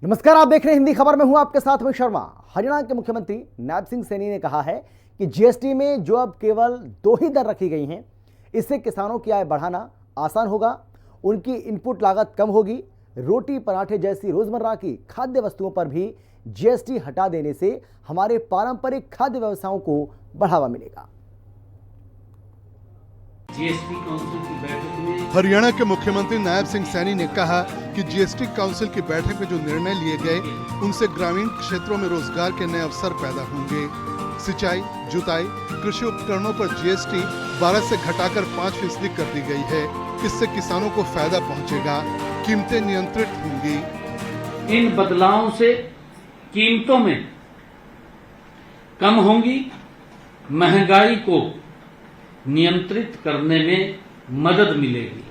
नमस्कार, आप देख रहे हैं हिंदी खबर में हूं आपके साथ में शर्मा। हरियाणा के मुख्यमंत्री नायब सिंह सैनी ने कहा है कि जीएसटी में जो अब केवल 2 ही दर रखी गई हैं, इससे किसानों की आय बढ़ाना आसान होगा, उनकी इनपुट लागत कम होगी। रोटी पराठे जैसी रोजमर्रा की खाद्य वस्तुओं पर भी जीएसटी हटा देने से हमारे पारंपरिक खाद्य व्यवसायों को बढ़ावा मिलेगा। जीएसटी काउंसिल की बैठक में हरियाणा के मुख्यमंत्री नायब सिंह सैनी ने कहा कि जीएसटी काउंसिल की बैठक में जो निर्णय लिए गए उनसे ग्रामीण क्षेत्रों में रोजगार के नए अवसर पैदा होंगे। सिंचाई, जुताई, कृषि उपकरणों पर जीएसटी 12 से घटाकर 5% कर दी गई है। इससे किसानों को फायदा पहुंचेगा, कीमतें नियंत्रित होंगी। इन बदलावों से कीमतों में कम होंगी, महंगाई को नियंत्रित करने में मदद मिलेगी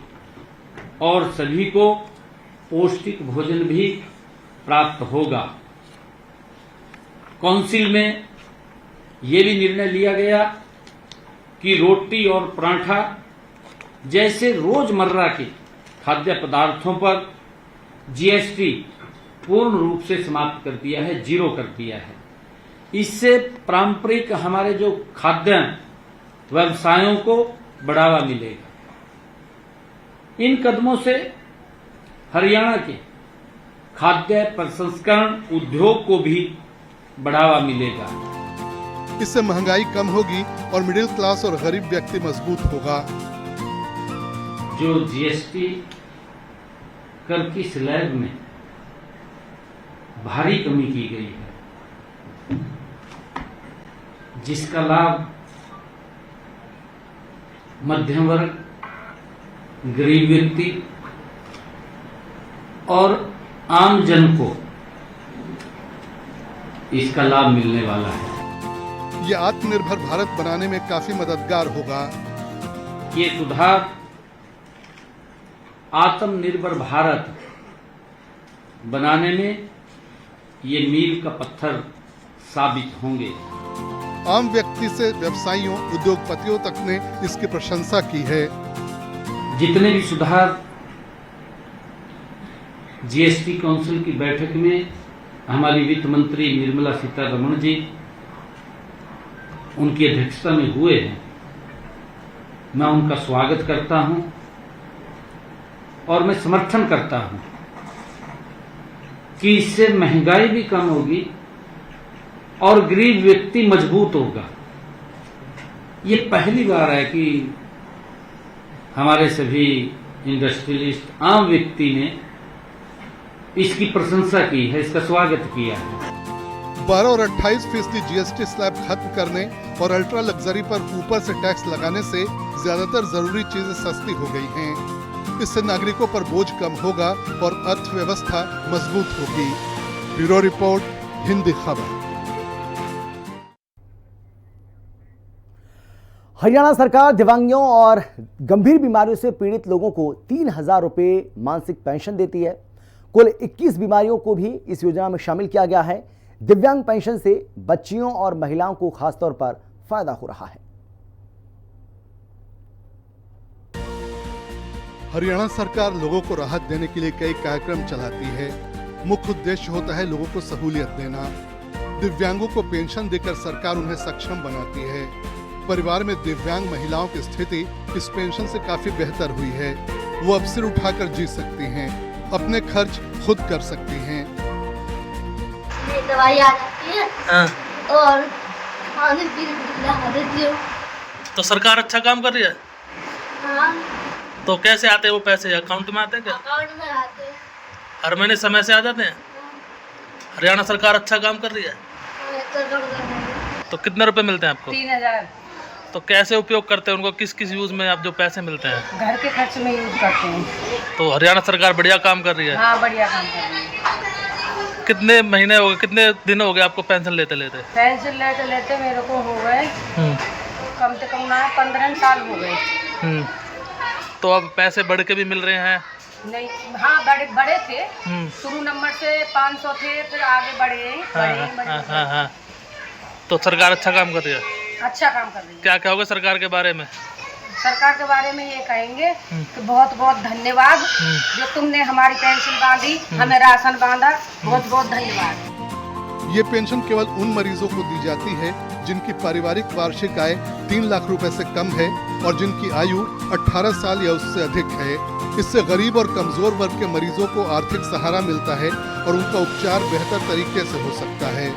और सभी को पौष्टिक भोजन भी प्राप्त होगा। काउंसिल में ये भी निर्णय लिया गया कि रोटी और पराठा जैसे रोजमर्रा के खाद्य पदार्थों पर जीएसटी पूर्ण रूप से समाप्त कर दिया है, 0 कर दिया है। इससे पारंपरिक हमारे जो खाद्य व्यवसायों को बढ़ावा मिलेगा। इन कदमों से हरियाणा के खाद्य प्रसंस्करण उद्योग को भी बढ़ावा मिलेगा। इससे महंगाई कम होगी और मिडिल क्लास और गरीब व्यक्ति मजबूत होगा। जो जीएसटी कर की स्लैब में भारी कमी की गई है, जिसका लाभ मध्यम वर्ग, गरीब व्यक्ति और आम जन को इसका लाभ मिलने वाला है। ये आत्मनिर्भर भारत बनाने में काफी मददगार होगा। ये सुधार आत्मनिर्भर भारत बनाने में ये मील का पत्थर साबित होंगे। आम व्यक्ति से व्यवसायियों, उद्योगपतियों तक ने इसकी प्रशंसा की है। जितने भी सुधार जीएसटी काउंसिल की बैठक में हमारी वित्त मंत्री निर्मला सीतारमण जी उनकी अध्यक्षता में हुए हैं, मैं उनका स्वागत करता हूं और मैं समर्थन करता हूं कि इससे महंगाई भी कम होगी और गरीब व्यक्ति मजबूत होगा। ये पहली बार है कि हमारे सभी इंडस्ट्रियलिस्ट, आम व्यक्ति ने इसकी प्रशंसा की है, इसका स्वागत किया है। 12 और 28% जीएसटी स्लैब खत्म करने और अल्ट्रा लग्जरी पर ऊपर से टैक्स लगाने से ज्यादातर जरूरी चीजें सस्ती हो गई हैं। इससे नागरिकों पर बोझ कम होगा और अर्थव्यवस्था मजबूत होगी। ब्यूरो रिपोर्ट, हिंदी खबर। हरियाणा सरकार दिव्यांगों और गंभीर बीमारियों से पीड़ित लोगों को 3,000 रुपए मासिक पेंशन देती है। कुल 21 बीमारियों को भी इस योजना में शामिल किया गया है। दिव्यांग पेंशन से बच्चियों और महिलाओं को खासतौर पर फायदा हो रहा है। हरियाणा सरकार लोगों को राहत देने के लिए कई कार्यक्रम चलाती है। मुख्य उद्देश्य होता है लोगों को सहूलियत देना। दिव्यांगों को पेंशन देकर सरकार उन्हें सक्षम बनाती है। परिवार में दिव्यांग महिलाओं की स्थिति इस पेंशन से काफी बेहतर हुई है। वो अब सिर उठाकर जी सकती हैं, अपने खर्च खुद कर सकती हैं। दवाई आ जाती है और खाने पीने ला देती हूँ। तो सरकार अच्छा काम कर रही है। हाँ। तो कैसे आते हैं वो पैसे, अकाउंट में आते हैं क्या? अकाउंट में आते हैं। हर महीने समय से आ जाते हैं। हरियाणा सरकार अच्छा काम कर रही है। तो कितने रुपए मिलते हैं आपको? 3,000। तो कैसे उपयोग करते हैं उनको, किस किस यूज में आप जो पैसे मिलते हैं? घर के खर्च में यूज करते हैं। तो हरियाणा सरकार बढ़िया काम कर रही है। हाँ, बढ़िया काम कर रही है। कितने महीने हो गए, कितने दिन हो गए आपको पेंशन लेते लेते? पेंशन लेते लेते मेरे को हो गए कम से कम ना 15 साल हो गए। तो अब पैसे बढ़ के भी मिल रहे हैं? नहीं, हाँ, बड़े थे। शुरू नंबर से 500 थे, फिर आगे बढ़े। तो सरकार अच्छा काम कर रही है। अच्छा काम कर रही है। क्या कहोगे सरकार के बारे में? सरकार के बारे में ये कहेंगे कि बहुत बहुत धन्यवाद, जो तुमने हमारी पेंशन बांधी, हमें राशन बांधा, बहुत बहुत धन्यवाद। ये पेंशन केवल उन मरीजों को दी जाती है जिनकी पारिवारिक वार्षिक आय 3 लाख रुपए से कम है और जिनकी आयु 18 साल या उससे अधिक है। इससे गरीब और कमजोर वर्ग के मरीजों को आर्थिक सहारा मिलता है और उनका उपचार बेहतर तरीके से हो सकता है।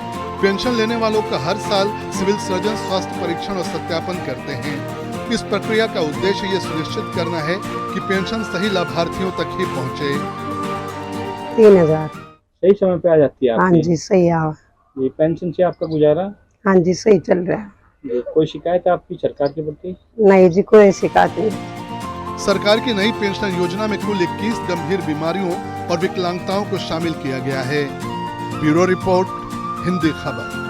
पेंशन लेने वालों का हर साल सिविल सर्जन स्वास्थ्य परीक्षण और सत्यापन करते हैं। इस प्रक्रिया का उद्देश्य ये सुनिश्चित करना है कि पेंशन सही लाभार्थियों तक ही पहुँचे। 3000 सही समय पे आ जाती है हाँ आपकी? जी सही आवा। ये पेंशन से आपका गुजारा? हाँ जी सही चल रहा है। जी, कोई शिकायत है आपकी सरकार के प्रति? नहीं जी कोई शिकायत नहीं। सरकार की नई पेंशन योजना में कुल 21 गंभीर बीमारियों और विकलांगताओं को शामिल किया गया है। ब्यूरो रिपोर्ट, हिंदी खबर।